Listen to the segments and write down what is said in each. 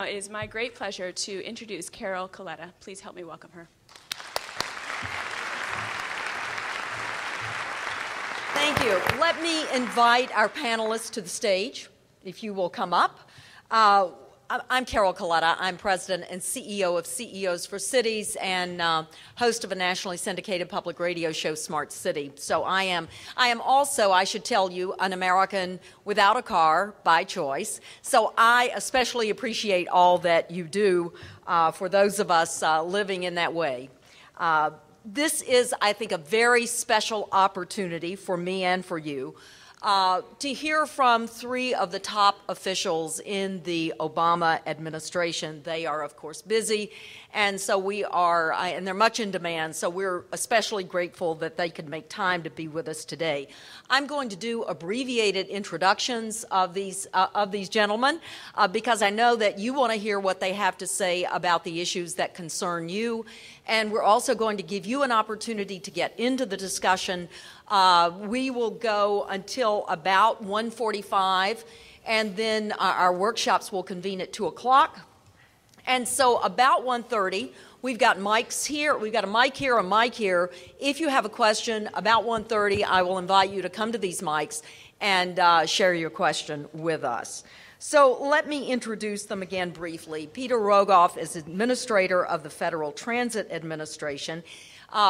It is my great pleasure to introduce Carol Coletta. Please help me welcome her. Thank you. Let me invite our panelists to the stage, if you will come up. I'm Carol Coletta. I'm president and CEO of CEOs for Cities and host of a nationally syndicated public radio show, Smart City. So I am also, I should tell you, an American without a car by choice. So I especially appreciate all that you do for those of us living in that way. This is, I think, a very special opportunity for me and for you to hear from three of the top officials in the Obama administration. They are, of course, busy, and so we are, and they're much in demand, so we're especially grateful that they could make time to be with us today. I'm going to do abbreviated introductions of these gentlemen because I know that you want to hear what they have to say about the issues that concern you, and we're also going to give you an opportunity to get into the discussion. We will go until about 1:45, and then our workshops will convene at 2 o'clock. And so about 1:30, we've got mics here. We've got a mic here, a mic here. If you have a question about 1:30, I will invite you to come to these mics and share your question with us. So let me introduce them again briefly. Peter Rogoff is administrator of the Federal Transit Administration.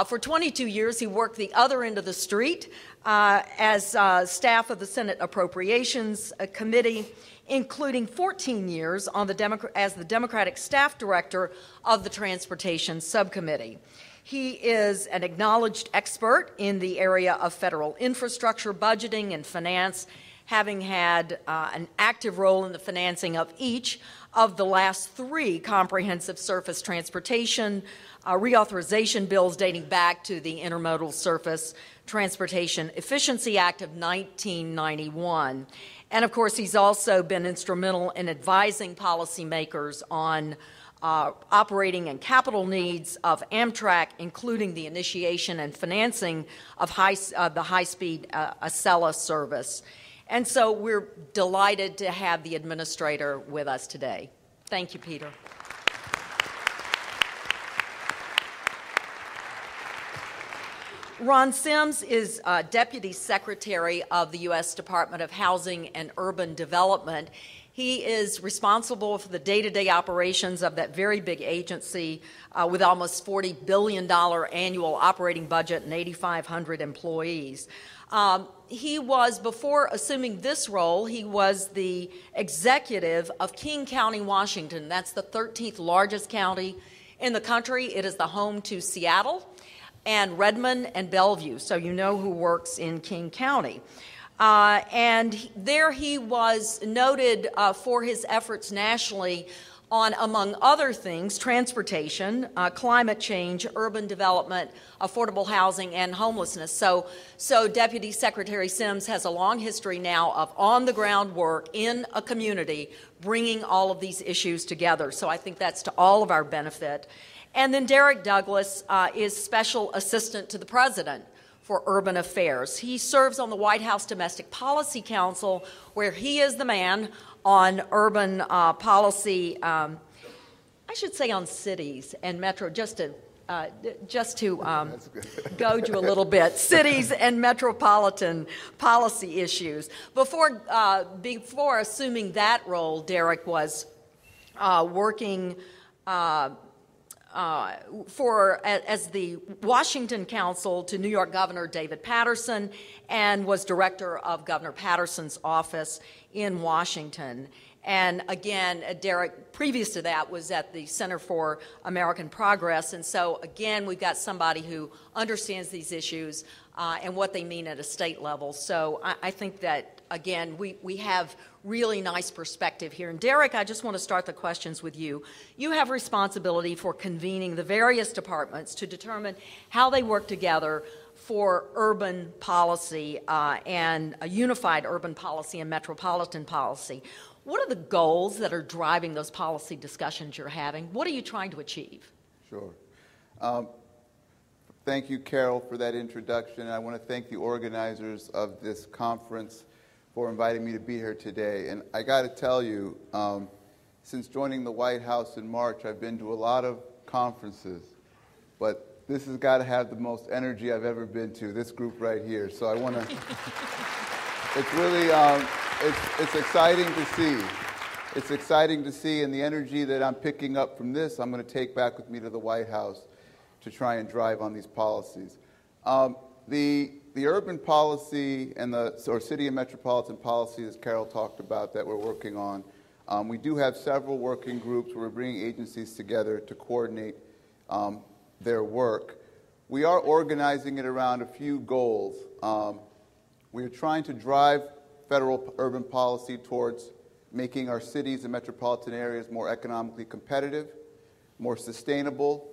For 22 years, he worked the other end of the street as staff of the Senate Appropriations Committee, including 14 years on as the Democratic staff director of the Transportation Subcommittee. He is an acknowledged expert in the area of federal infrastructure, budgeting, and finance, having had an active role in the financing of each of the last three comprehensive surface transportation reauthorization bills dating back to the Intermodal Surface Transportation Efficiency Act of 1991. And of course, he's also been instrumental in advising policymakers on operating and capital needs of Amtrak, including the initiation and financing of the high-speed Acela service. And so we're delighted to have the administrator with us today. Thank you, Peter. Ron Sims is Deputy Secretary of the U.S. Department of Housing and Urban Development. He is responsible for the day-to-day operations of that very big agency with almost $40 billion annual operating budget and 8,500 employees. He was, before assuming this role, he was the executive of King County, Washington. That's the 13th largest county in the country. It is the home to Seattle and Redmond and Bellevue, so you know who works in King County. And there he was noted for his efforts nationally on, among other things, transportation, climate change, urban development, affordable housing, and homelessness. So Deputy Secretary Sims has a long history now of on-the-ground work in a community, bringing all of these issues together. So I think that's to all of our benefit. And then Derek Douglas is Special Assistant to the President for Urban Affairs. He serves on the White House Domestic Policy Council, where he is the man on urban policy, I should say on cities and metro, just to goad you a little bit, cities and metropolitan policy issues. Before assuming that role, Derek was working as the Washington counsel to New York Governor David Paterson and was director of Governor Paterson's office in Washington. And again, Derek, previous to that, was at the Center for American Progress. And so, again, we've got somebody who understands these issues and what they mean at a state level. So I think that, again, we have really nice perspective here. And Derek, I just want to start the questions with you. You have responsibility for convening the various departments to determine how they work together for urban policy and a unified urban policy and metropolitan policy. What are the goals that are driving those policy discussions you're having? What are you trying to achieve? Sure. Thank you, Carol, for that introduction. I want to thank the organizers of this conference for inviting me to be here today. And I got to tell you, since joining the White House in March, I've been to a lot of conferences, but this has got to have the most energy I've ever been to, this group right here. So I want to, it's really, it's exciting to see. It's exciting to see, and the energy that I'm picking up from this, I'm going to take back with me to the White House to try and drive on these policies. The urban policy and or city and metropolitan policy, as Carol talked about, that we're working on, we do have several working groups where we're bringing agencies together to coordinate their work. We are organizing it around a few goals. We are trying to drive federal urban policy towards making our cities and metropolitan areas more economically competitive, more sustainable,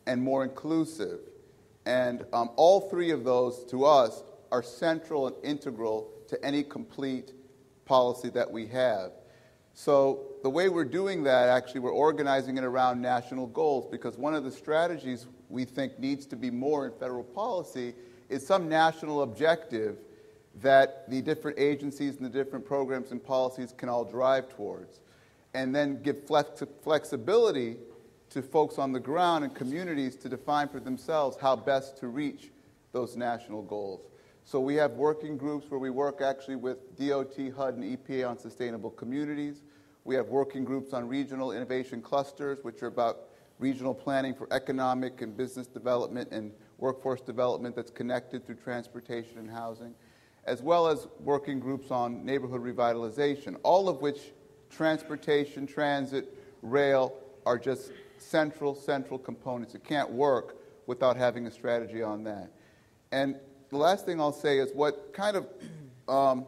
and more inclusive. And all three of those, to us, are central and integral to any complete policy that we have. So the way we're doing that, actually, we're organizing it around national goals, because one of the strategies we think needs to be more in federal policy is some national objective that the different agencies and the different programs and policies can all drive towards, and then give flexibility to folks on the ground and communities to define for themselves how best to reach those national goals. So we have working groups where we work actually with DOT, HUD, and EPA on sustainable communities. We have working groups on regional innovation clusters, which are about regional planning for economic and business development and workforce development that's connected through transportation and housing, as well as working groups on neighborhood revitalization, all of which transportation, transit, rail are just central components. It can't work without having a strategy on that. And the last thing I'll say is what kind of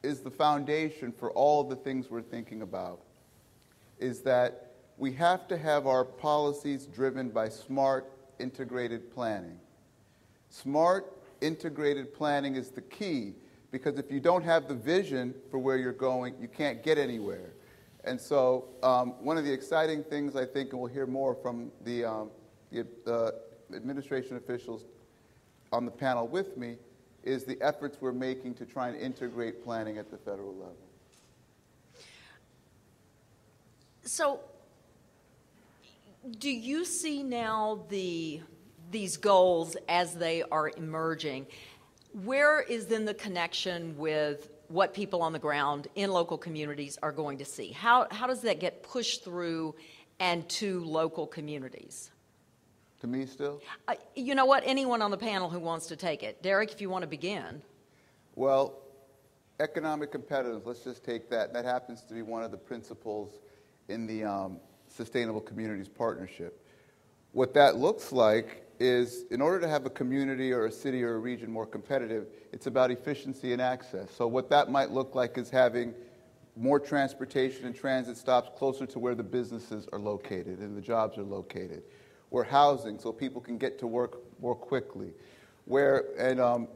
is the foundation for all of the things we're thinking about is that we have to have our policies driven by smart, integrated planning. Smart, integrated planning is the key, because if you don't have the vision for where you're going, you can't get anywhere. And so one of the exciting things, I think, and we'll hear more from the administration officials on the panel with me, is the efforts we're making to try and integrate planning at the federal level. So do you see now these goals as they are emerging? Where is then the connection with what people on the ground in local communities are going to see? How does that get pushed through and to local communities? To me still? You know what? Anyone on the panel who wants to take it. Derek, if you want to begin. Well, economic competitiveness, let's just take that. That happens to be one of the principles in the Sustainable Communities Partnership. What that looks like is, in order to have a community or a city or a region more competitive, it's about efficiency and access. So what that might look like is having more transportation and transit stops closer to where the businesses are located and the jobs are located. Where housing, so people can get to work more quickly. Bill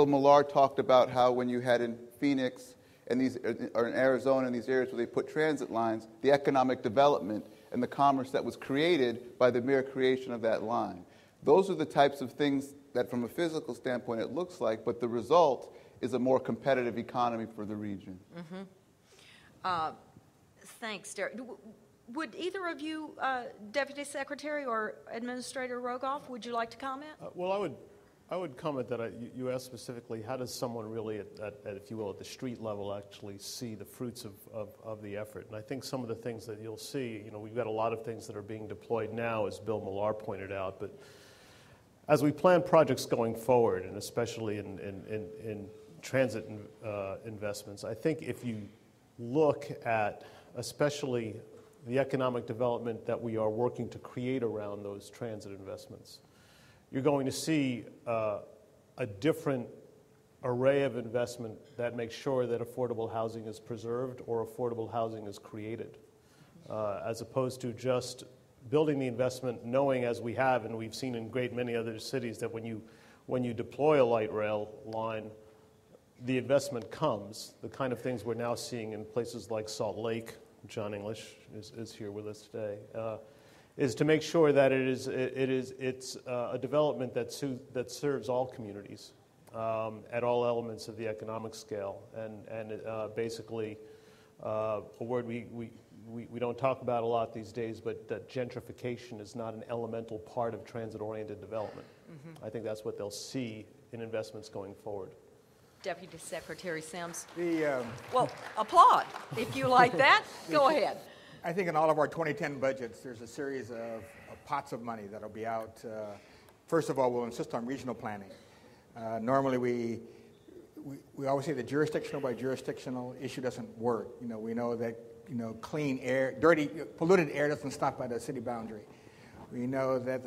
Millar talked about how when you had in Phoenix and or in Arizona and these areas where they put transit lines, the economic development and the commerce that was created by the mere creation of that line. Those are the types of things that from a physical standpoint it looks like, but the result is a more competitive economy for the region. Mm-hmm. Thanks, Derek. Would either of you, Deputy Secretary or Administrator Rogoff, would you like to comment? Well, I would comment that you asked specifically, how does someone really, if you will, at the street level actually see the fruits of the effort? And I think some of the things that you'll see, we've got a lot of things that are being deployed now, as Bill Millar pointed out, but as we plan projects going forward, and especially in transit investments, I think if you look at especially the economic development that we are working to create around those transit investments, you're going to see a different array of investment that makes sure that affordable housing is preserved or affordable housing is created, as opposed to just building the investment knowing, as we have and we've seen in great many other cities, that when you deploy a light rail line, the investment comes. The kind of things we're now seeing in places like Salt Lake, John English is here with us today, is to make sure that it's a development that serves all communities at all elements of the economic scale, and basically a word we don't talk about a lot these days, but that gentrification is not an elemental part of transit-oriented development. I think that's what they'll see in investments going forward. Deputy Secretary Sims. The, Well, applaud. If you like that, go ahead. I think in all of our 2010 budgets, there's a series of pots of money that'll be out. First of all, we'll insist on regional planning. Normally, we always say the jurisdictional by jurisdictional issue doesn't work. You know, we know that clean air, polluted air doesn't stop by the city boundary. We know that,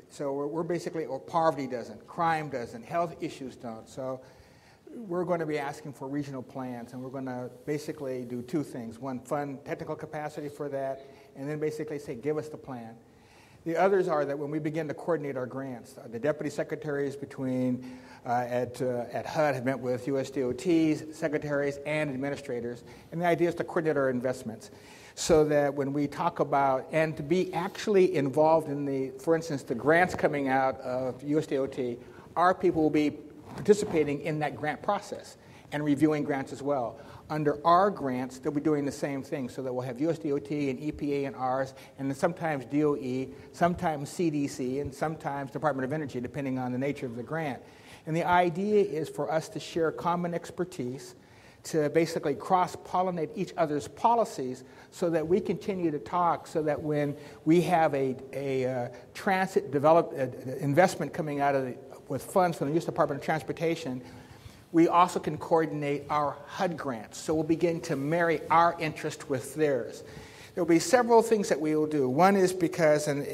so we're basically, or poverty doesn't, crime doesn't, health issues don't. So we're going to be asking for regional plans, and we're going to basically do two things. One, fund technical capacity for that, and then basically say, give us the plan. The others are that when we begin to coordinate our grants, the deputy secretaries between at HUD have met with USDOT's secretaries and administrators, and the idea is to coordinate our investments so that when we talk about, and to be actually involved in the, for instance, the grants coming out of USDOT, our people will be participating in that grant process and reviewing grants as well. Under our grants, they'll be doing the same thing, so that we'll have USDOT and EPA and ours, and then sometimes DOE, sometimes CDC, and sometimes Department of Energy, depending on the nature of the grant. And the idea is for us to share common expertise, to basically cross-pollinate each other's policies so that we continue to talk, so that when we have a transit investment coming out of with funds from the U.S. Department of Transportation, we also can coordinate our HUD grants. So we'll begin to marry our interest with theirs. There will be several things that we will do. One is because, and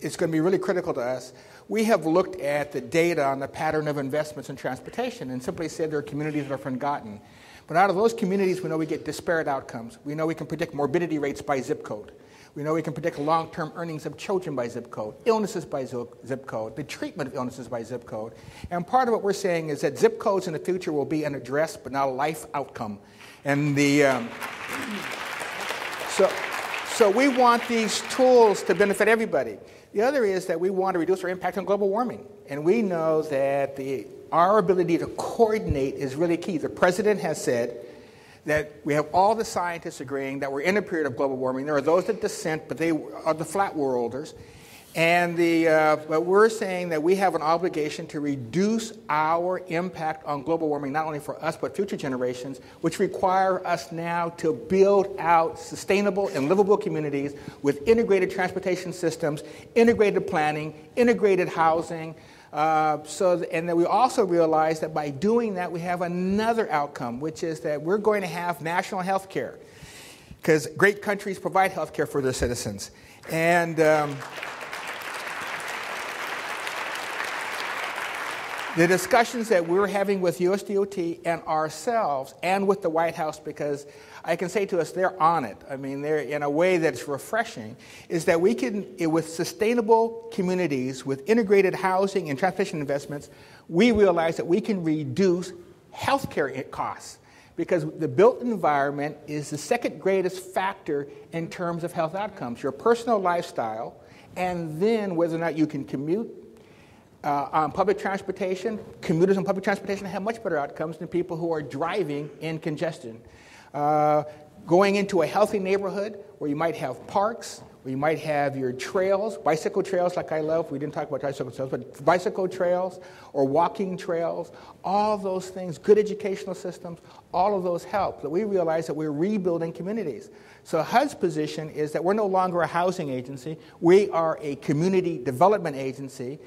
it's going to be really critical to us, we have looked at the data on the pattern of investments in transportation and simply said there are communities that are forgotten. But out of those communities, we know we get disparate outcomes. We know we can predict morbidity rates by zip code. We know we can predict long-term earnings of children by zip code, illnesses by zip code, the treatment of illnesses by zip code. And part of what we're saying is that zip codes in the future will be an address but not a life outcome. And so we want these tools to benefit everybody. The other is that we want to reduce our impact on global warming. And we know that our ability to coordinate is really key. The president has said that we have all the scientists agreeing that we're in a period of global warming. There are those that dissent, but they are the flat worlders. And but we're saying that we have an obligation to reduce our impact on global warming, not only for us, but future generations, which require us now to build out sustainable and livable communities with integrated transportation systems, integrated planning, integrated housing. And then we also realize that by doing that, we have another outcome, which is that we're going to have national health care, because great countries provide health care for their citizens. And the discussions that we're having with USDOT and ourselves and with the White House, because I can say to us, they're on it. I mean, they're in a way that's refreshing, is that we can, with sustainable communities, with integrated housing and transportation investments, we realize that we can reduce healthcare costs, because the built environment is the second greatest factor in terms of health outcomes, your personal lifestyle, and then whether or not you can commute. On public transportation, commuters on public transportation have much better outcomes than people who are driving in congestion. Going into a healthy neighborhood where you might have parks, where you might have your trails, bicycle trails like I love. We didn't talk about bicycle trails, but bicycle trails or walking trails, all those things, good educational systems, all of those help. That we realize that we're rebuilding communities. So HUD's position is that we're no longer a housing agency. We are a community development agency.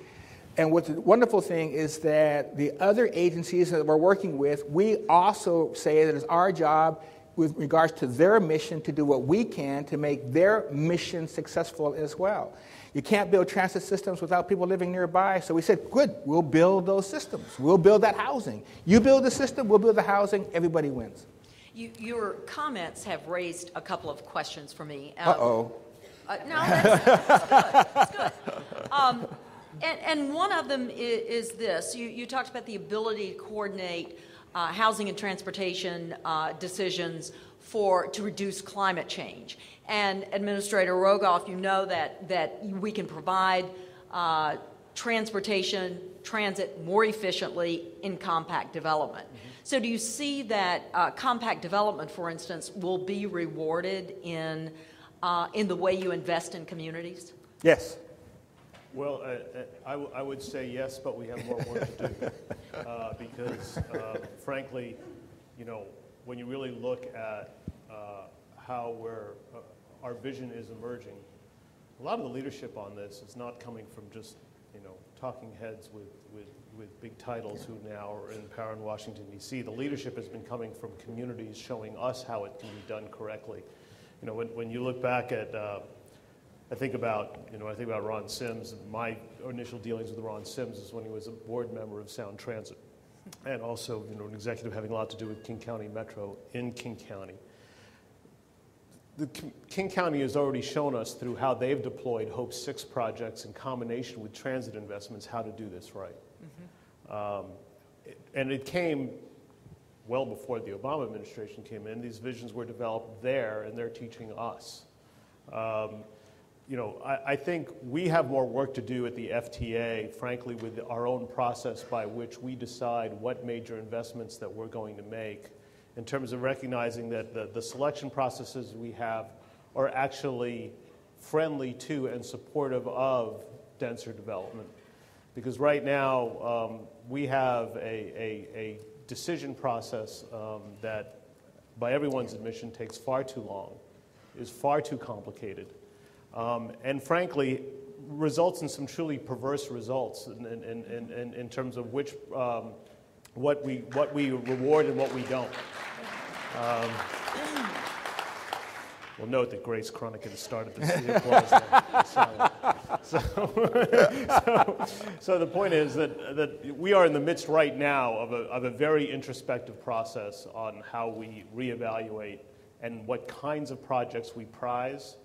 And what's the wonderful thing is that the other agencies that we're working with, we also say that it's our job with regards to their mission to do what we can to make their mission successful as well. You can't build transit systems without people living nearby. So we said, good, we'll build those systems. We'll build that housing. You build the system, we'll build the housing, everybody wins. Your comments have raised a couple of questions for me. Uh-oh. No, that's good. And one of them is this. You talked about the ability to coordinate housing and transportation decisions to reduce climate change. And Administrator Rogoff, you know that we can provide transit more efficiently in compact development. Mm-hmm. So do you see that compact development, for instance, will be rewarded in the way you invest in communities? Yes. Well, I would say yes, but we have more work to do because, frankly, when you really look at how our vision is emerging, a lot of the leadership on this is not coming from just talking heads with big titles who now are in power in Washington, D.C. The leadership has been coming from communities showing us how it can be done correctly. When you look back at I think about Ron Sims. And my initial dealings with Ron Sims is when he was a board member of Sound Transit, and also an executive having a lot to do with King County Metro in King County. King County has already shown us through how they've deployed Hope 6 projects in combination with transit investments how to do this right. And it came well before the Obama administration came in. These visions were developed there, and they're teaching us. I think we have more work to do at the FTA, frankly, with our own process by which we decide what major investments that we're going to make, in terms of recognizing that the selection processes we have are actually friendly to and supportive of denser development. Because right now, we have a decision process that, by everyone's admission, takes far too long, is far too complicated, and frankly, results in some truly perverse results in terms of which what we reward and what we don't. We'll note that Grace Cronican started the applause. So the point is that we are in the midst right now of a very introspective process on how we reevaluate and what kinds of projects we prize,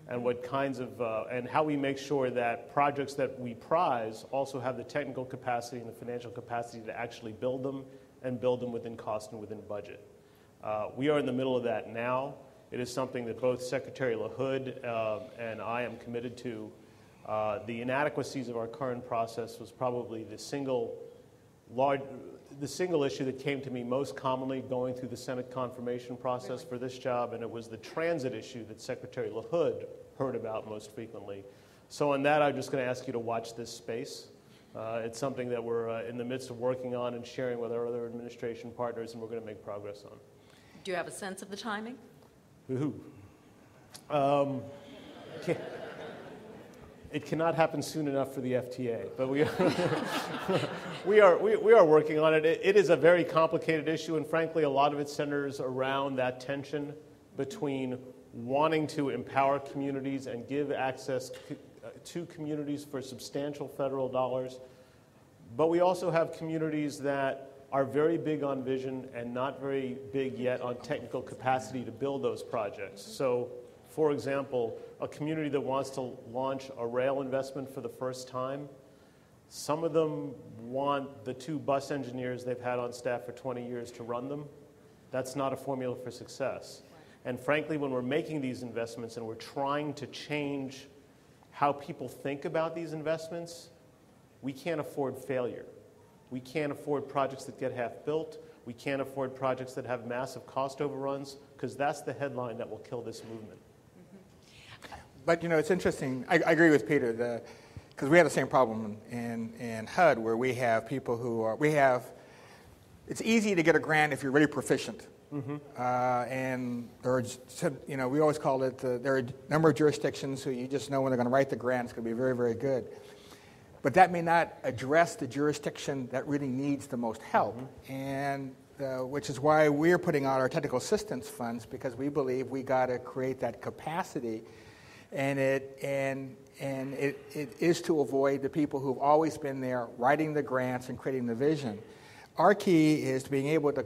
and what kinds of and how we make sure that projects that we prize also have the technical capacity and the financial capacity to actually build them, and build them within cost and within budget. We are in the middle of that now. It is something that both Secretary LaHood and I am committed to. The inadequacies of our current process was probably the single issue that came to me most commonly going through the Senate confirmation process for this job, and it was the transit issue that Secretary LaHood heard about most frequently. So on that, I'm just going to ask you to watch this space. It's something that we're in the midst of working on and sharing with our other administration partners, and we're going to make progress on. Do you have a sense of the timing? It cannot happen soon enough for the FTA, but we are working on it. It is a very complicated issue, and frankly, a lot of it centers around that tension between wanting to empower communities and give access to communities for substantial federal dollars, but we also have communities that are very big on vision and not very big yet on technical capacity to build those projects. So, for example, a community that wants to launch a rail investment for the first time, some of them want the 2 bus engineers they've had on staff for 20 years to run them. That's not a formula for success. And frankly, when we're making these investments and we're trying to change how people think about these investments, we can't afford failure. We can't afford projects that get half-built. We can't afford projects that have massive cost overruns, because that's the headline that will kill this movement. But, it's interesting. I agree with Peter, because we have the same problem in HUD, where we have people who it's easy to get a grant if you're really proficient. And we always call it, there are a number of jurisdictions who you just know when they're going to write the grant, it's going to be very, very good. But that may not address the jurisdiction that really needs the most help, and which is why we're putting out our technical assistance funds, because we believe we got to create that capacity, and it is to avoid the people who've always been there writing the grants and creating the vision. Our key is to being able to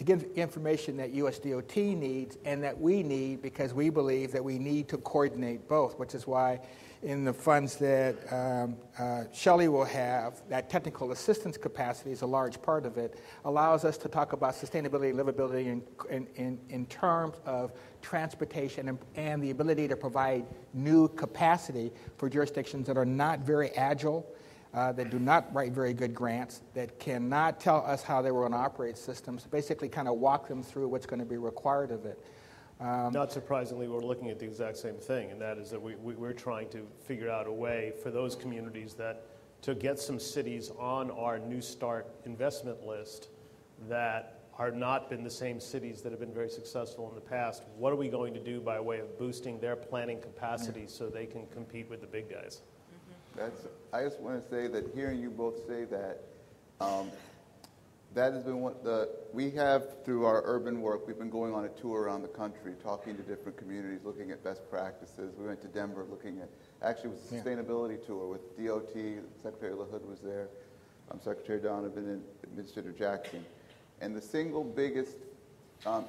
give information that USDOT needs and that we need, because we believe that we need to coordinate both, which is why in the funds that Shelley will have, that technical assistance capacity is a large part of it, allows us to talk about sustainability, livability in terms of transportation and the ability to provide new capacity for jurisdictions that are not very agile that do not write very good grants, that cannot tell us how they were going to operate systems, basically kind of walk them through what's going to be required of it. Not surprisingly, we're looking at the exact same thing, and that is that we're trying to figure out a way for those communities to get some cities on our New Start investment list that are not been the same cities that have been very successful in the past. What are we going to do by way of boosting their planning capacity so they can compete with the big guys? I just want to say that hearing you both say that, that has been we have, through our urban work, we've been going on a tour around the country, talking to different communities, looking at best practices. We went to Denver looking at, actually it was a sustainability tour with DOT, Secretary LaHood was there, Secretary Donovan and Administrator Jackson. And the single biggest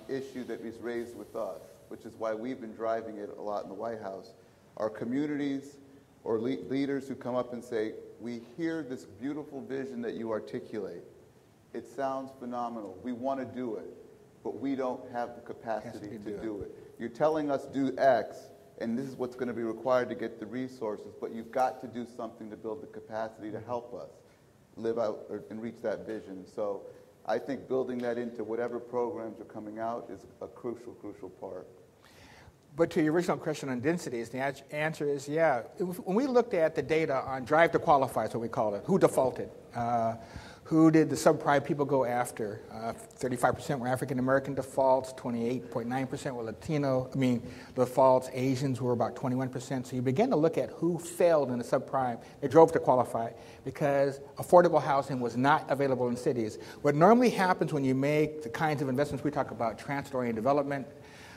issue that is raised with us, which is why we've been driving it a lot in the White House, are communities or leaders who come up and say, we hear this beautiful vision that you articulate. It sounds phenomenal. We want to do it, but we don't have the capacity to do it. You're telling us do X, and this is what's going to be required to get the resources, but you've got to do something to build the capacity to help us live out and reach that vision. So I think building that into whatever programs are coming out is a crucial, crucial part. But to your original question on densities, the answer is yeah. When we looked at the data on drive to qualify, is what we call it, who defaulted, who did the subprime people go after? 35% were African American defaults, 28.9% were Latino, defaults. Asians were about 21%. So you begin to look at who failed in the subprime. They drove to qualify because affordable housing was not available in cities. What normally happens when you make the kinds of investments we talk about, transit-oriented development,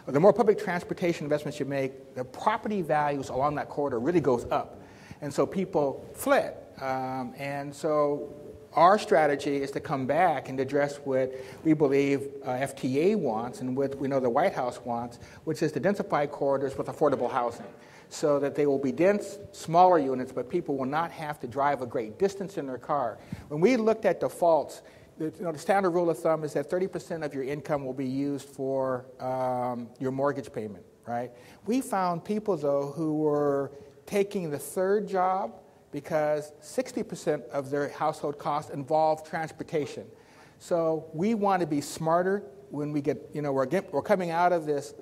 the more public transportation investments you make, the property values along that corridor really goes up. And so people fled. And so our strategy is to come back and address what we believe FTA wants and what we know the White House wants, which is to densify corridors with affordable housing so that they will be dense, smaller units, but people will not have to drive a great distance in their car. When we looked at defaults, the standard rule of thumb is that 30% of your income will be used for your mortgage payment, right? We found people, though, who were taking the third job because 60% of their household costs involve transportation. So we want to be smarter when we get, we're coming out of this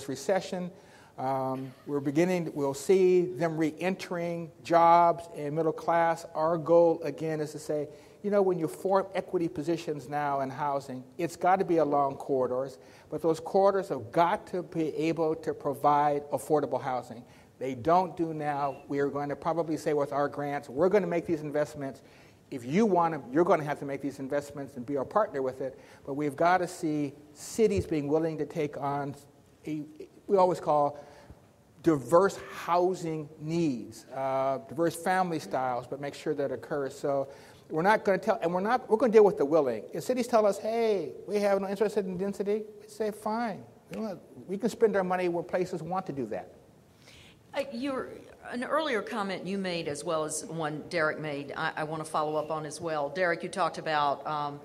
recession. We'll see them re-entering jobs and middle class. Our goal, again, is to say, when you form equity positions now in housing, it's got to be along corridors, but those corridors have got to be able to provide affordable housing. They don't do now. We are going to probably say with our grants, we're going to make these investments. If you want them, you're going to have to make these investments and be our partner with it. But we've got to see cities being willing to take on, we always call diverse housing needs, diverse family styles, but make sure that occurs. So we're not going to tell, and we're going to deal with the willing. If cities tell us, hey, we have no interest in density, we say, fine. We can spend our money where places want to do that. An earlier comment you made, as well as one Derek made, I want to follow up on as well. Derek, you talked about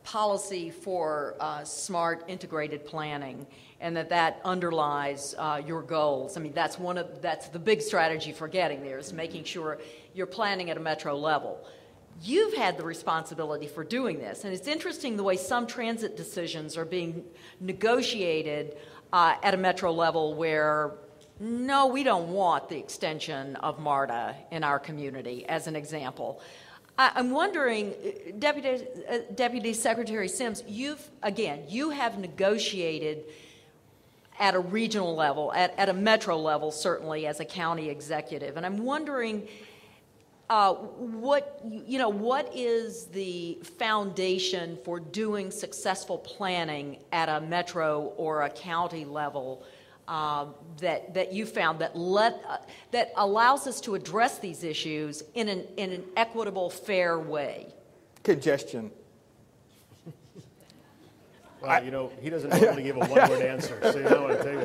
policy for smart integrated planning, and that underlies your goals. That's the big strategy for getting there, is making sure you're planning at a metro level. You've had the responsibility for doing this, and it's interesting the way some transit decisions are being negotiated at a metro level where, no, we don't want the extension of MARTA in our community, as an example. I'm wondering, Deputy Secretary Sims, you have negotiated at a regional level, at a metro level, certainly as a county executive, and I'm wondering what is the foundation for doing successful planning at a metro or a county level that you found that allows us to address these issues in an equitable, fair way? Congestion. Well, he doesn't normally give a one-word answer, so you know what I take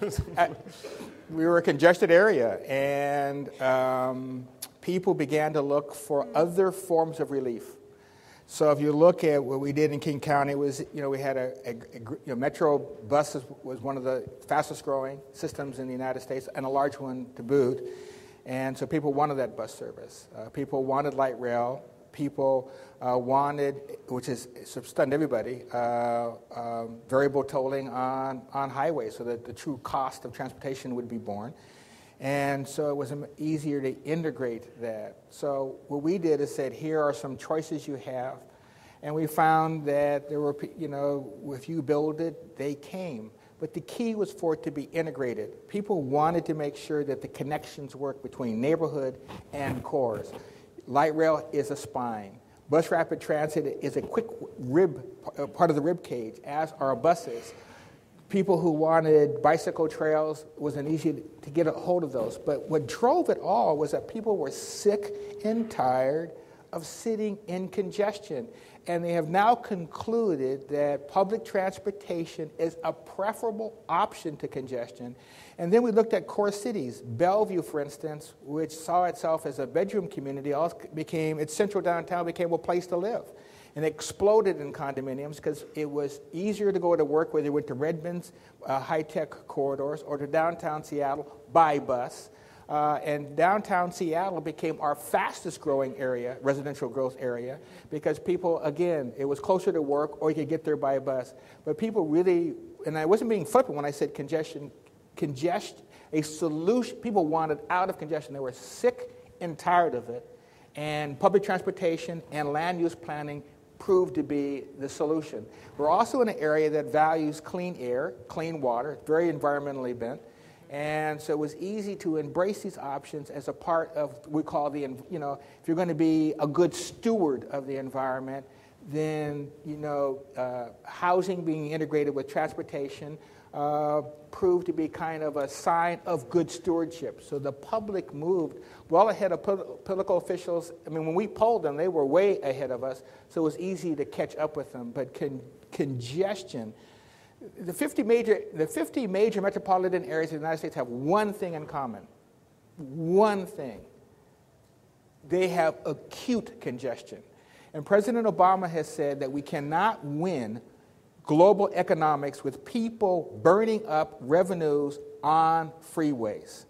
it. We were a congested area, and people began to look for other forms of relief. So if you look at what we did in King County, it was, we had Metro buses was one of the fastest growing systems in the United States, and a large one to boot. And so people wanted that bus service. People wanted light rail. People wanted, which has stunned everybody, variable tolling on highways so that the true cost of transportation would be borne. And so it was easier to integrate that. So what we did is said, here are some choices you have. And we found that there were, if you build it, they came. But the key was for it to be integrated. People wanted to make sure that the connections work between neighborhood and cores. Light rail is a spine. Bus rapid transit is a quick part of the rib cage, as are buses. People who wanted bicycle trails, it wasn't easy to get a hold of those. But what drove it all was that people were sick and tired of sitting in congestion. And they have now concluded that public transportation is a preferable option to congestion. And then we looked at core cities. Bellevue, for instance, which saw itself as a bedroom community, its central downtown became a place to live. And it exploded in condominiums because it was easier to go to work, whether you went to Redmond's high-tech corridors or to downtown Seattle by bus. And downtown Seattle became our fastest growing area, residential growth area, because people, again, it was closer to work or you could get there by bus. But people really, and I wasn't being flippant when I said congestion, a solution, people wanted out of congestion. They were sick and tired of it. And public transportation and land use planning proved to be the solution. We're also in an area that values clean air, clean water, very environmentally bent. And so it was easy to embrace these options as a part of, we call the, if you're going to be a good steward of the environment, then, housing being integrated with transportation proved to be kind of a sign of good stewardship. So the public moved well ahead of political officials. I mean, when we polled them, they were way ahead of us, so it was easy to catch up with them. But congestion, the 50 major metropolitan areas of the United States have one thing in common. One thing. They have acute congestion. And President Obama has said that we cannot win global economics with people burning up revenues on freeways.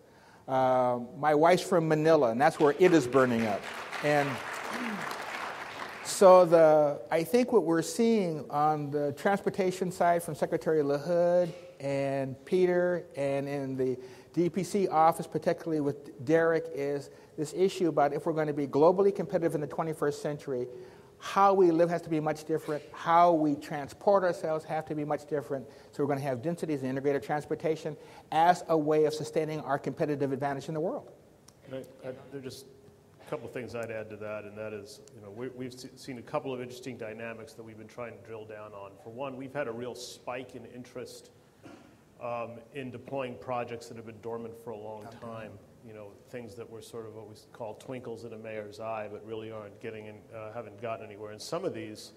My wife's from Manila, and that's where it is burning up. And so I think what we're seeing on the transportation side from Secretary LaHood and Peter and in the DPC office, particularly with Derek, is this issue about if we're going to be globally competitive in the 21st century, how we live has to be much different. How we transport ourselves have to be much different. So we're going to have densities and integrated transportation as a way of sustaining our competitive advantage in the world. There are just a couple of things I'd add to that, and that is, we've seen a couple of interesting dynamics that we've been trying to drill down on. For one, we've had a real spike in interest in deploying projects that have been dormant for a long time. Things that were sort of what we call twinkles in a mayor's eye, but really haven't gotten anywhere. And some of these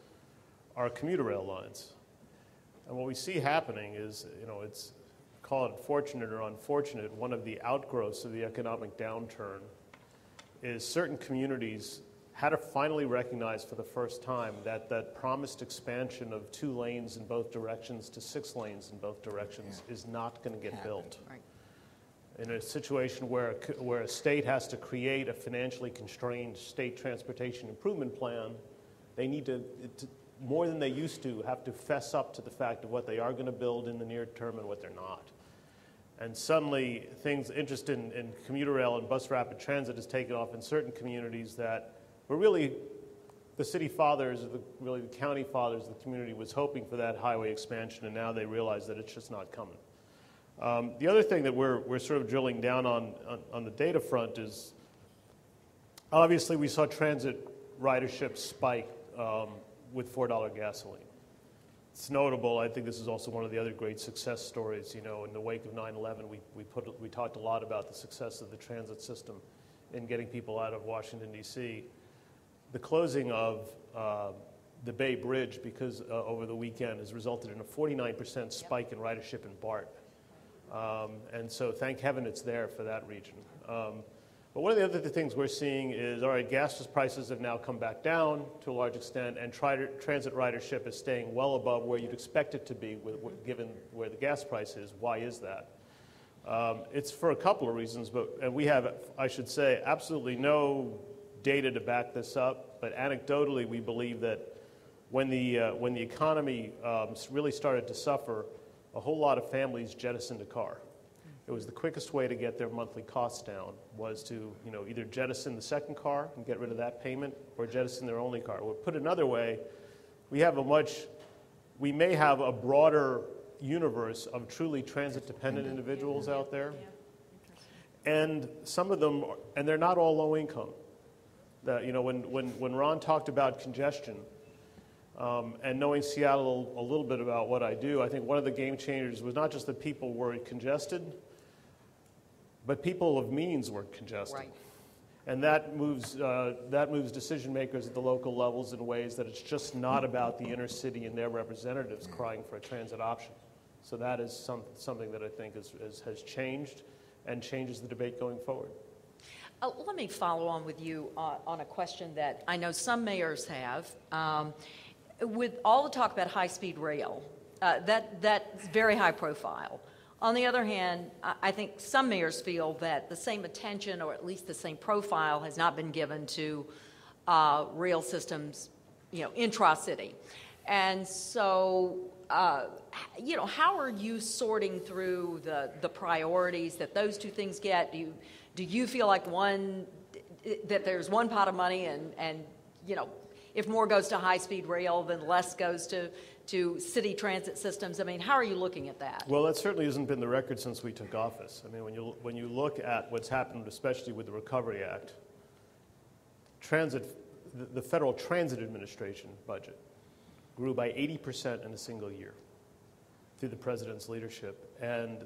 are commuter rail lines. And what we see happening is, it's, call it fortunate or unfortunate, one of the outgrowths of the economic downturn is certain communities had to finally recognize for the first time that that promised expansion of 2 lanes in both directions to 6 lanes in both directions is not going to get built. Right. In a situation where a state has to create a financially constrained state transportation improvement plan, they need to more than they used to, have to fess up to the fact of what they are going to build in the near term and what they're not. And suddenly, interest in commuter rail and bus rapid transit has taken off in certain communities that were really the city fathers, really the county fathers of the community was hoping for that highway expansion, and now they realize that it's just not coming. The other thing that we're sort of drilling down on the data front is, obviously we saw transit ridership spike with $4 gasoline. It's notable. I think this is also one of the other great success stories. In the wake of 9/11, we talked a lot about the success of the transit system in getting people out of Washington, D.C. The closing of the Bay Bridge over the weekend has resulted in a 49% spike in ridership in BART. And so thank heaven it's there for that region. But one of the other things we're seeing is, all right, gas prices have now come back down to a large extent, and transit ridership is staying well above where you'd expect it to be given where the gas price is. Why is that? It's for a couple of reasons, and we have, I should say, absolutely no data to back this up, but anecdotally we believe that when the economy really started to suffer, a whole lot of families jettisoned a car. It was the quickest way to get their monthly costs down, was to either jettison the second car and get rid of that payment, or jettison their only car. Or put another way, we may have a broader universe of truly transit-dependent individuals out there, and some of them, and they're not all low income. When Ron talked about congestion, and knowing Seattle a little bit about what I do, I think one of the game changers was not just that people were congested, but people of means were congested. Right. And that moves decision makers at the local levels in ways that it's just not about the inner city and their representatives crying for a transit option. So that is something that I think has changed and changes the debate going forward. Let me follow on with you on a question that I know some mayors have. With all the talk about high-speed rail, that's very high profile. On the other hand, I think some mayors feel that the same attention, or at least the same profile, has not been given to rail systems, intra-city. And so, how are you sorting through the priorities that those two things get? Do you feel like that there's one pot of money and if more goes to high-speed rail, then less goes to city transit systems? I mean, how are you looking at that? Well, that certainly hasn't been the record since we took office. I mean, when you look at what's happened, especially with the Recovery Act, the Federal Transit Administration budget grew by 80% in a single year through the president's leadership, and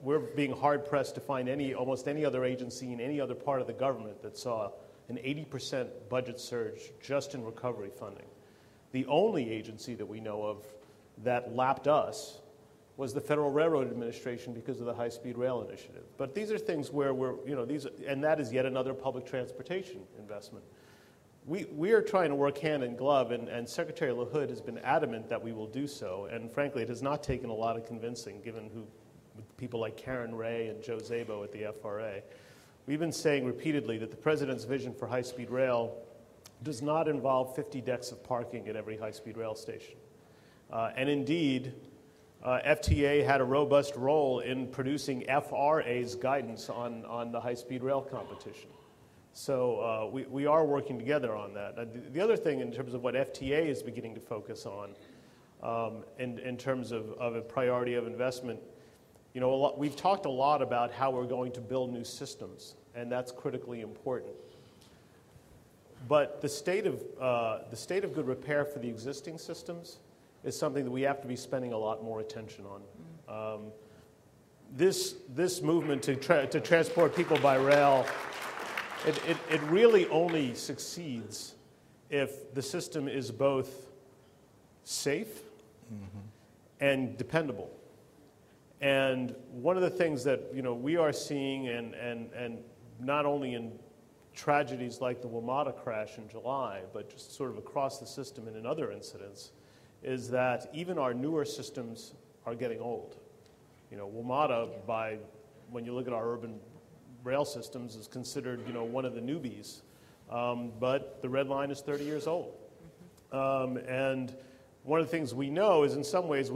we're being hard pressed to find almost any other agency in any other part of the government that saw an 80% budget surge just in recovery funding. The only agency that we know of that lapped us was the Federal Railroad Administration because of the high-speed rail initiative. But these are things where and that is yet another public transportation investment. We are trying to work hand in glove, and Secretary LaHood has been adamant that we will do so, and frankly, it has not taken a lot of convincing, given people like Karen Ray and Joe Szabo at the FRA. We've been saying repeatedly that the president's vision for high-speed rail does not involve 50 decks of parking at every high-speed rail station. And indeed, FTA had a robust role in producing FRA's guidance on the high-speed rail competition. So we are working together on that. The other thing in terms of what FTA is beginning to focus on in terms of a priority of investment, we've talked a lot about how we're going to build new systems, and that's critically important. But the state of good repair for the existing systems is something that we have to be spending a lot more attention on. This movement to transport people by rail, it really only succeeds if the system is both safe and dependable. And one of the things that we are seeing, and not only in tragedies like the WMATA crash in July, but just sort of across the system and in other incidents, is that even our newer systems are getting old. WMATA, when you look at our urban rail systems, is considered one of the newbies, but the Red Line is 30 years old. And one of the things we know is in some ways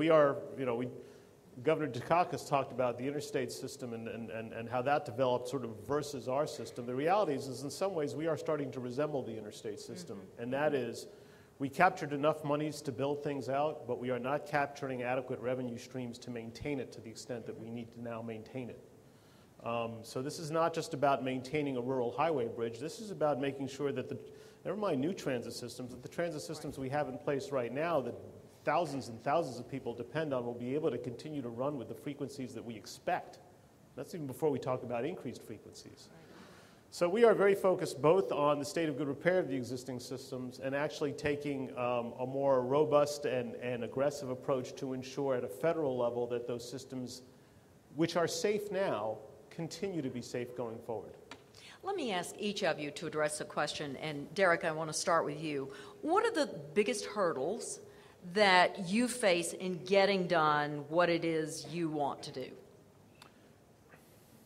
Governor Dukakis talked about the interstate system and how that developed sort of versus our system. The reality is in some ways we are starting to resemble the interstate system, and that is we captured enough monies to build things out, but we are not capturing adequate revenue streams to maintain it to the extent that we need to now maintain it. So this is not just about maintaining a rural highway bridge. This is about making sure that never mind new transit systems, that the transit systems we have in place right now that thousands and thousands of people depend on will be able to continue to run with the frequencies that we expect. That's even before we talk about increased frequencies. So we are very focused both on the state of good repair of the existing systems and actually taking a more robust and aggressive approach to ensure at a federal level that those systems, which are safe now, continue to be safe going forward. Let me ask each of you to address a question, and Derek, I want to start with you. What are the biggest hurdles that you face in getting done what it is you want to do?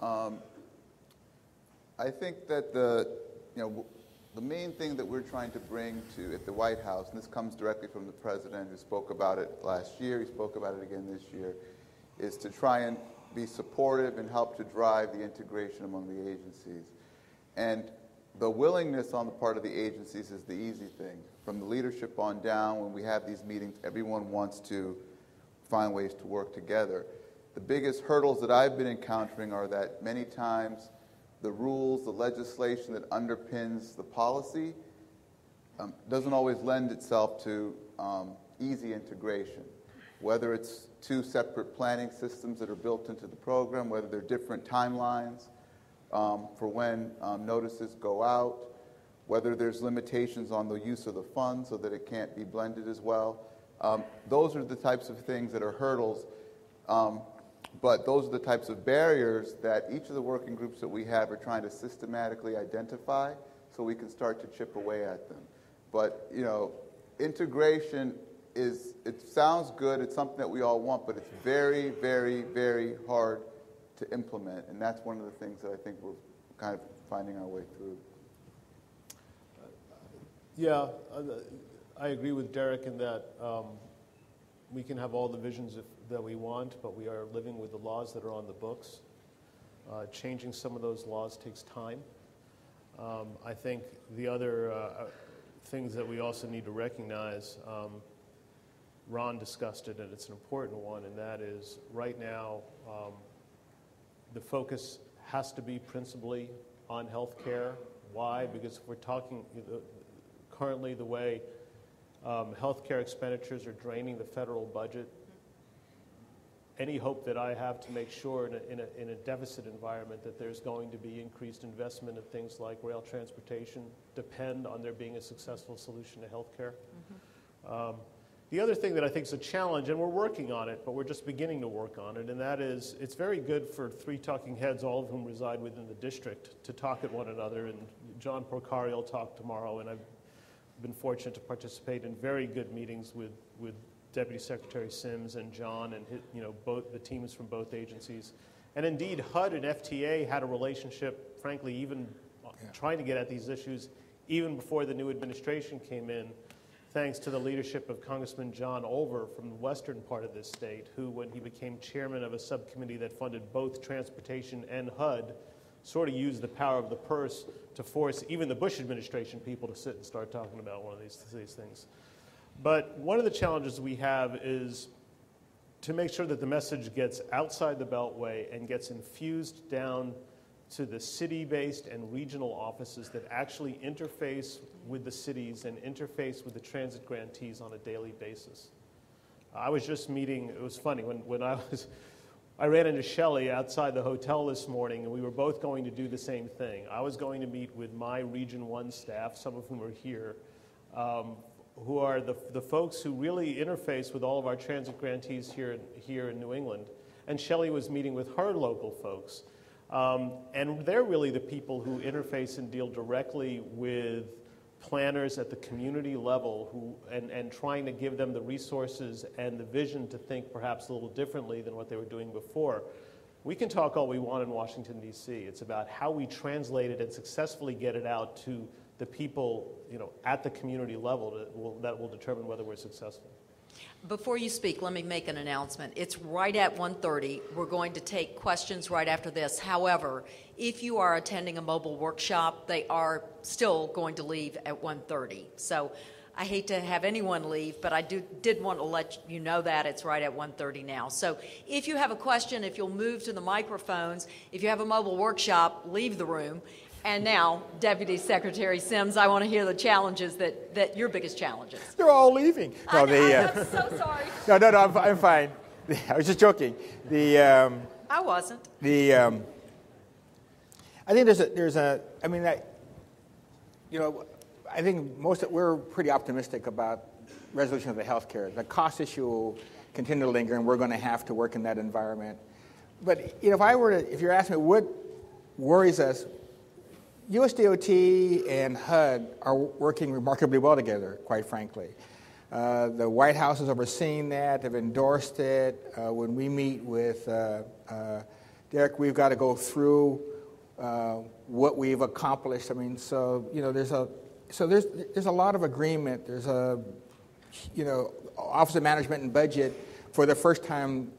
I think that the main thing that we're trying to bring to at the White House, and this comes directly from the president who spoke about it last year, he spoke about it again this year, is to try and be supportive and help to drive the integration among the agencies. And the willingness on the part of the agencies is the easy thing. From the leadership on down, when we have these meetings, everyone wants to find ways to work together. The biggest hurdles that I've been encountering are that many times the rules, the legislation that underpins the policy doesn't always lend itself to easy integration. Whether it's two separate planning systems that are built into the program, whether they're different timelines for when notices go out, whether there's limitations on the use of the funds so that it can't be blended as well. Those are the types of things that are hurdles, but those are the types of barriers that each of the working groups that we have are trying to systematically identify so we can start to chip away at them. But, integration it sounds good, it's something that we all want, but it's very, very, very hard to implement, and that's one of the things that I think we're kind of finding our way through. Yeah, I agree with Derek in that we can have all the visions that we want, but we are living with the laws that are on the books. Changing some of those laws takes time. I think the other things that we also need to recognize, Ron discussed it, and it's an important one, and that is right now the focus has to be principally on health care. Why? Because if we're talking currently the way health care expenditures are draining the federal budget, any hope that I have to make sure in a deficit environment that there's going to be increased investment in things like rail transportation depend on there being a successful solution to health care. Mm-hmm. The other thing that I think is a challenge, and we're working on it, but we're just beginning to work on it, and that is it's very good for three talking heads, all of whom reside within the district, to talk at one another, and John Porcari will talk tomorrow, and I've been fortunate to participate in very good meetings with Deputy Secretary Sims and John and both the teams from both agencies. And indeed, HUD and FTA had a relationship, frankly, even trying to get at these issues even before the new administration came in, thanks to the leadership of Congressman John Olver from the western part of this state, who, when he became chairman of a subcommittee that funded both transportation and HUD, sort of used the power of the purse to force even the Bush administration people to sit and start talking about one of these things. But one of the challenges we have is to make sure that the message gets outside the Beltway and gets infused down to the city-based and regional offices that actually interface with the cities and interface with the transit grantees on a daily basis. I was just meeting, it was funny, when I ran into Shelley outside the hotel this morning, and we were both going to do the same thing. I was going to meet with my Region 1 staff, some of whom are here, who are the folks who really interface with all of our transit grantees here in New England. And Shelley was meeting with her local folks. And they're really the people who interface and deal directly with planners at the community level and trying to give them the resources and the vision to think perhaps a little differently than what they were doing before. We can talk all we want in Washington, D.C. It's about how we translate it and successfully get it out to the people at the community level that will determine whether we're successful. Before you speak, let me make an announcement. It's right at 1:30. We're going to take questions right after this. However, if you are attending a mobile workshop, they are still going to leave at 1:30. So I hate to have anyone leave, but I did want to let you know that it's right at 1:30 now. So if you have a question, if you'll move to the microphones, if you have a mobile workshop, leave the room. And now, Deputy Secretary Sims, I want to hear the challenges that your biggest challenges. They're all leaving. No, I'm so sorry. No, I'm fine. I was just joking. I wasn't. I think I think we're pretty optimistic about resolution of the health care. The cost issue will continue to linger, and we're going to have to work in that environment. But if you're asking me what worries us, USDOT and HUD are working remarkably well together, quite frankly. The White House has overseen that, have endorsed it. When we meet with Derek, we've got to go through what we've accomplished. I mean, there's a lot of agreement. There's Office of Management and Budget, for the first time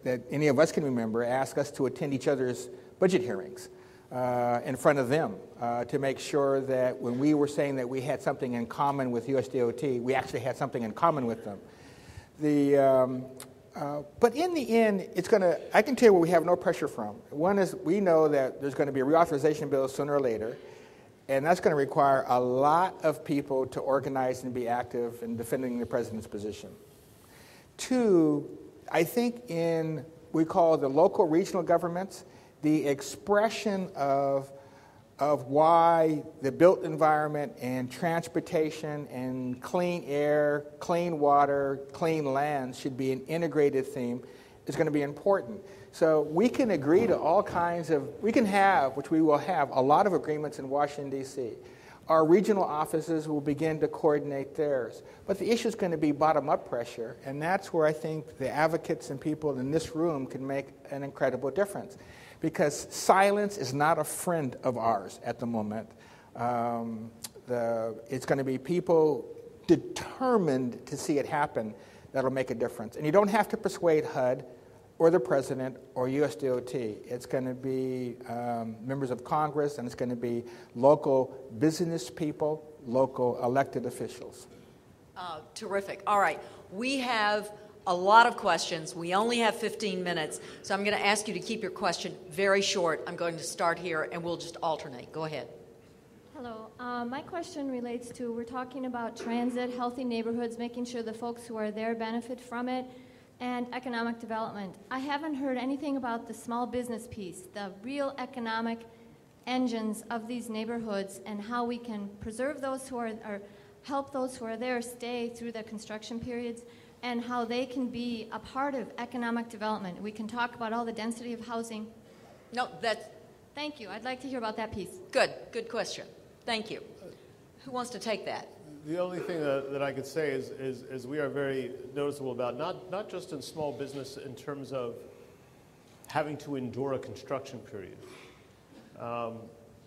that any of us can remember, asked us to attend each other's budget hearings in front of them to make sure that when we were saying that we had something in common with USDOT, we actually had something in common with them. But in the end, I can tell you where we have no pressure from. One is we know that there's going to be a reauthorization bill sooner or later, and that's going to require a lot of people to organize and be active in defending the president's position. Two, I think we call the local regional governments, the expression of why the built environment and transportation and clean air, clean water, clean land should be an integrated theme is going to be important. So we can agree to all kinds of, we can have, which we will have, a lot of agreements in Washington, D.C. Our regional offices will begin to coordinate theirs. But the issue is going to be bottom-up pressure, and that's where I think the advocates and people in this room can make an incredible difference. Because silence is not a friend of ours at the moment. It's going to be people determined to see it happen that'll make a difference. And you don't have to persuade HUD or the president or USDOT. It's going to be members of Congress, and it's going to be local business people, local elected officials. Terrific. All right. We have a lot of questions. We only have 15 minutes, so I'm going to ask you to keep your question very short. I'm going to start here, and we'll just alternate. Go ahead. Hello. My question relates to, we're talking about transit, healthy neighborhoods, making sure the folks who are there benefit from it, and economic development. I haven't heard anything about the small business piece, the real economic engines of these neighborhoods, and how we can preserve those who are, or help those who are there stay through the construction periods, and how they can be a part of economic development. We can talk about all the density of housing. No, that's... Thank you. I'd like to hear about that piece. Good. Good question. Thank you. Who wants to take that? The only thing that I could say is we are very noticeable about, not just in small business in terms of having to endure a construction period.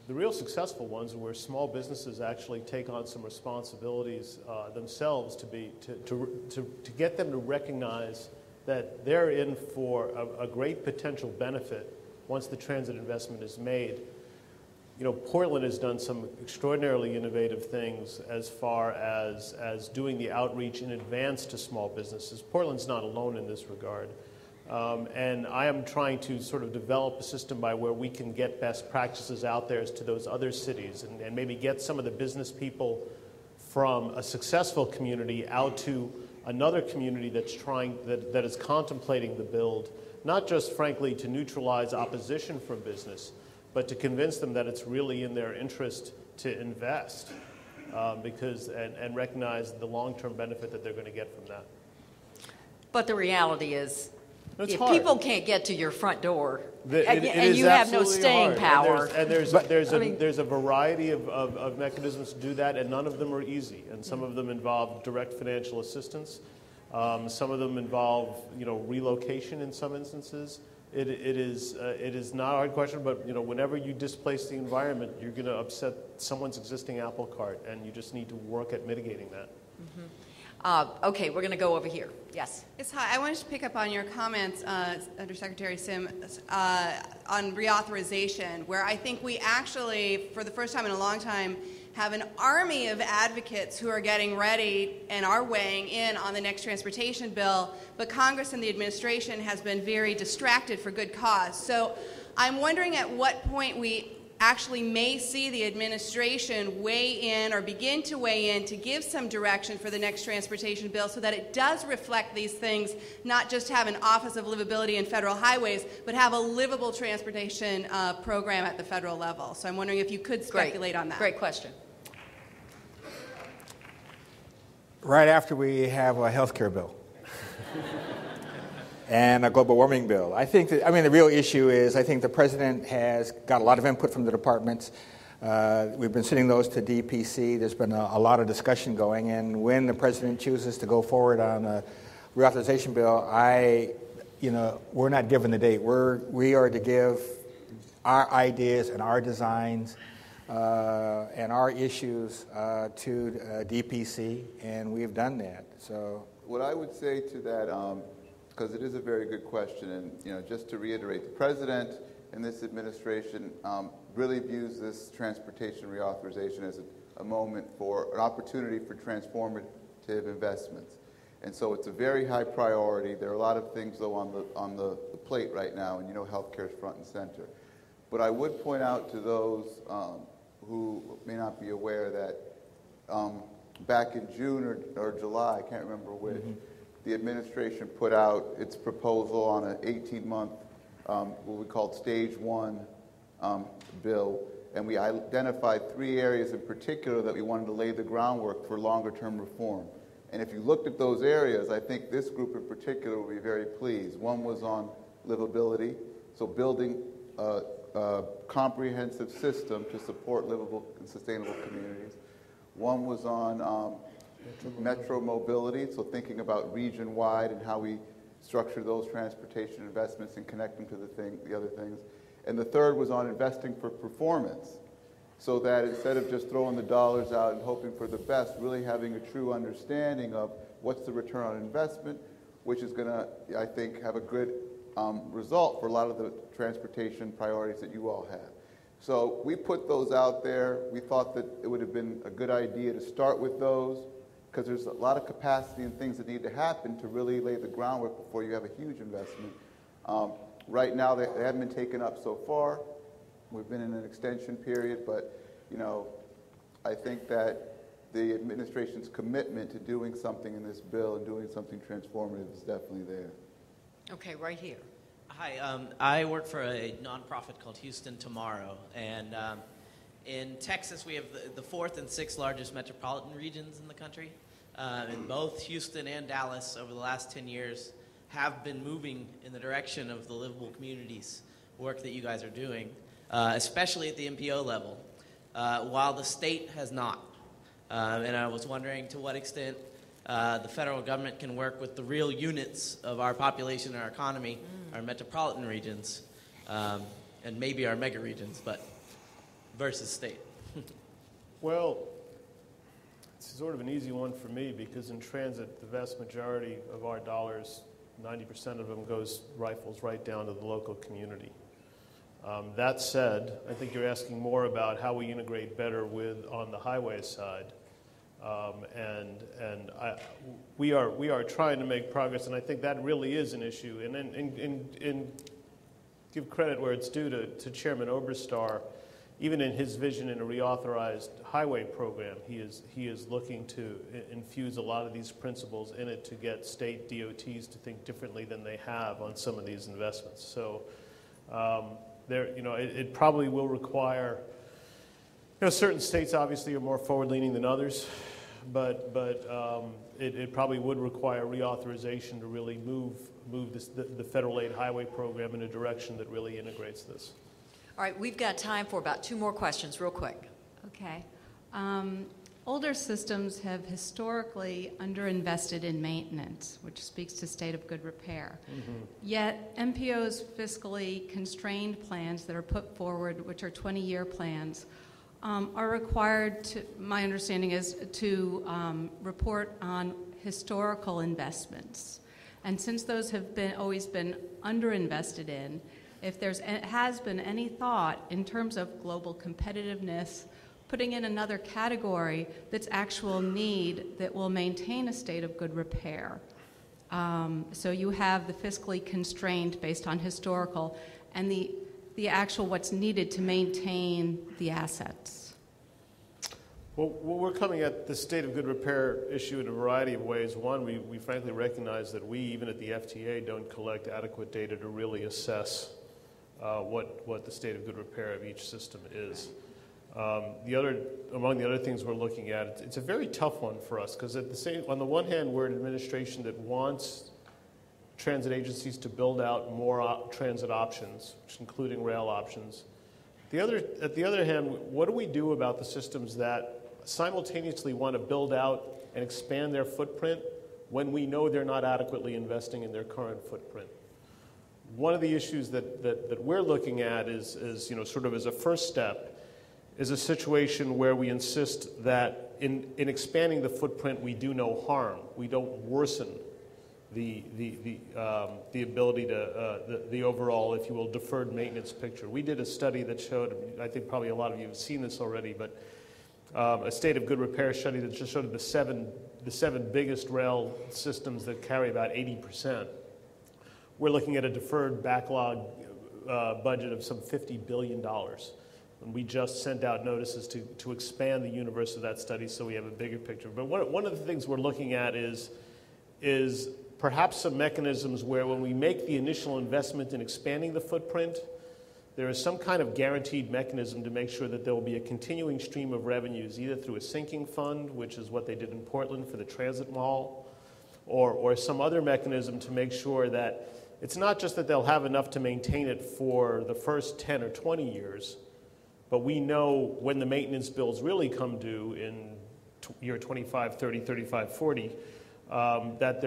The real successful ones are where small businesses actually take on some responsibilities themselves to get them to recognize that they're in for a great potential benefit once the transit investment is made. You know, Portland has done some extraordinarily innovative things as far as doing the outreach in advance to small businesses. Portland's not alone in this regard. And I am trying to sort of develop a system by where we can get best practices out there to those other cities and maybe get some of the business people from a successful community out to another community that is contemplating the build, not just, frankly, to neutralize opposition from business, but to convince them that it's really in their interest to invest and recognize the long-term benefit that they're going to get from that. But the reality is, it's if hard. people can't get to your front door, It and you have no staying power. And there's a variety of mechanisms to do that, and none of them are easy. And some of them involve direct financial assistance. Some of them involve, relocation in some instances. It is not a hard question, but whenever you displace the environment, you're going to upset someone's existing apple cart, and you just need to work at mitigating that. Mm-hmm. Okay, we're going to go over here. Yes. Yes, hi. I wanted to pick up on your comments, Undersecretary Sim, on reauthorization, where I think we actually, for the first time in a long time, have an army of advocates who are getting ready and are weighing in on the next transportation bill, but Congress and the administration has been very distracted for good cause. So I'm wondering at what point we actually may see the administration weigh in or begin to weigh in to give some direction for the next transportation bill so that it does reflect these things, not just have an Office of Livability and Federal Highways, but have a livable transportation program at the federal level. So I'm wondering if you could speculate on that. Great question. Right after we have a health care bill and a global warming bill. I think the real issue is I think the president has got a lot of input from the departments. We've been sending those to DPC. There's been a lot of discussion going, and when the president chooses to go forward on a reauthorization bill, we're not given the date. We are to give our ideas and our designs and our issues to DPC, and we've done that. So what I would say to that, because it is a very good question, and just to reiterate, the president and this administration really views this transportation reauthorization as a moment for an opportunity for transformative investments. And so it's a very high priority. There are a lot of things, though, on the plate right now, and healthcare is front and center. But I would point out to those who may not be aware that back in June or July, I can't remember which, the administration put out its proposal on an 18-month, what we called Stage 1 bill, and we identified 3 areas in particular that we wanted to lay the groundwork for longer-term reform. And if you looked at those areas, I think this group in particular will be very pleased. One was on livability, so building a comprehensive system to support livable and sustainable communities. One was on metro mobility, so thinking about region-wide and how we structure those transportation investments and connect them to the other things. And the third was on investing for performance, so that instead of just throwing the dollars out and hoping for the best, really having a true understanding of what's the return on investment, which is going to, I think, have a good result for a lot of the transportation priorities that you all have. So we put those out there. We thought that it would have been a good idea to start with those, because there's a lot of capacity and things that need to happen to really lay the groundwork before you have a huge investment. Right now, they haven't been taken up so far. We've been in an extension period, but I think that the administration's commitment to doing something in this bill and doing something transformative is definitely there. Okay, right here. Hi, I work for a nonprofit called Houston Tomorrow, and in Texas we have the 4th and 6th largest metropolitan regions in the country, and both Houston and Dallas over the last 10 years have been moving in the direction of the livable communities work that you guys are doing, especially at the MPO level, while the state has not. And I was wondering to what extent the federal government can work with the real units of our population and our economy, our metropolitan regions, and maybe our mega regions, but versus state. Well, it's sort of an easy one for me, because in transit, the vast majority of our dollars, 90% of them rifles right down to the local community. That said, I think you're asking more about how we integrate better on the highway side. We are trying to make progress, and I think that really is an issue. And give credit where it's due to Chairman Oberstar. Even in his vision in a reauthorized highway program, he is looking to infuse a lot of these principles in it to get state DOTs to think differently than they have on some of these investments. So it probably will require. Certain states obviously are more forward-leaning than others, but it probably would require reauthorization to really move the federal aid highway program in a direction that really integrates this. All right, we've got time for about 2 more questions, real quick. Okay. Older systems have historically underinvested in maintenance, which speaks to state of good repair. Yet MPO's fiscally constrained plans that are put forward, which are 20-year plans, are required to, my understanding is, to report on historical investments. And since those have always been underinvested in, if has been any thought in terms of global competitiveness, putting in another category that's actual need that will maintain a state of good repair. So you have the fiscally constrained based on historical, and the actual what's needed to maintain the assets. Well, we're coming at the state of good repair issue in a variety of ways. One, we frankly recognize that we, even at the FTA, don't collect adequate data to really assess what the state of good repair of each system is. Among the other things we're looking at, it's a very tough one for us, because on the one hand, we're an administration that wants transit agencies to build out more transit options, including rail options. At the other hand, what do we do about the systems that simultaneously want to build out and expand their footprint when we know they're not adequately investing in their current footprint? one of the issues that we're looking at is sort of as a first step, is a situation where we insist that in expanding the footprint, we do no harm. We don't worsen the ability to, the overall, if you will, deferred maintenance picture. We did a study that showed, I think probably a lot of you have seen this already, but a state of good repair study that just showed the seven biggest rail systems that carry about 80%. We're looking at a deferred backlog budget of some $50 billion. And we just sent out notices to expand the universe of that study so we have a bigger picture. But one of the things we're looking at is perhaps some mechanisms where when we make the initial investment in expanding the footprint, there is some kind of guaranteed mechanism to make sure that there will be a continuing stream of revenues, either through a sinking fund, which is what they did in Portland for the transit mall, or some other mechanism to make sure that it's not just that they'll have enough to maintain it for the first 10 or 20 years, but we know when the maintenance bills really come due in year 25, 30, 35, 40, that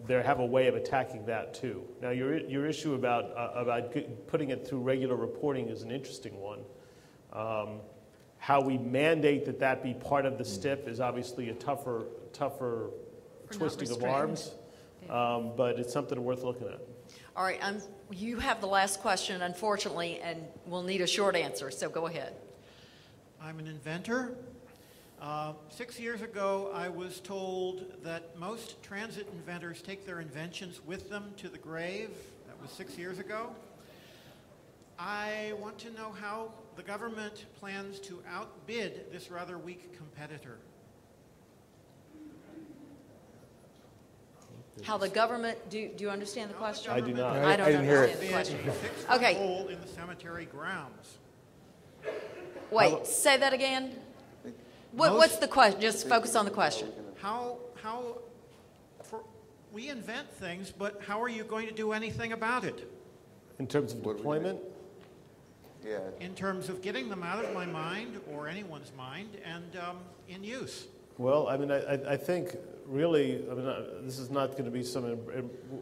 they have a way of attacking that too. Now, your issue about putting it through regular reporting is an interesting one. How we mandate that be part of the STIP is obviously a tougher twisting of arms, but it's something worth looking at. All right, you have the last question, unfortunately, and we'll need a short answer, so go ahead. I'm an inventor. 6 years ago, I was told that most transit inventors take their inventions with them to the grave. That was 6 years ago. I want to know how the government plans to outbid this rather weak competitor. How the government, do you understand the question? I do not. I don't didn't hear understand the question. Okay. Hole in the cemetery grounds. Wait, say that again. What's the question? Just focus on the question. We invent things, but how are you going to do anything about it? In terms of deployment? Yeah. In terms of getting them out of my mind or anyone's mind and in use. Well, I mean, I think really, I mean, this is not going to be some.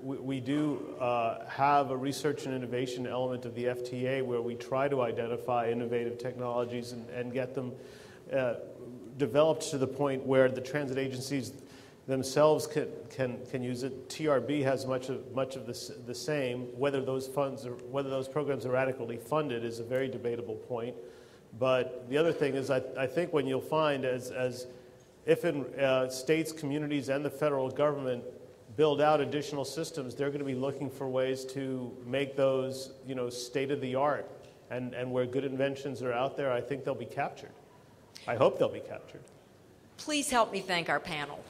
We do have a research and innovation element of the FTA where we try to identify innovative technologies and get them developed to the point where the transit agencies themselves can use it. TRB has much of the same. Whether those programs are adequately funded is a very debatable point. But the other thing is, I think when you'll find if in states, communities, and the federal government build out additional systems, they're going to be looking for ways to make those, state of the art. And where good inventions are out there, I think they'll be captured. I hope they'll be captured. Please help me thank our panel.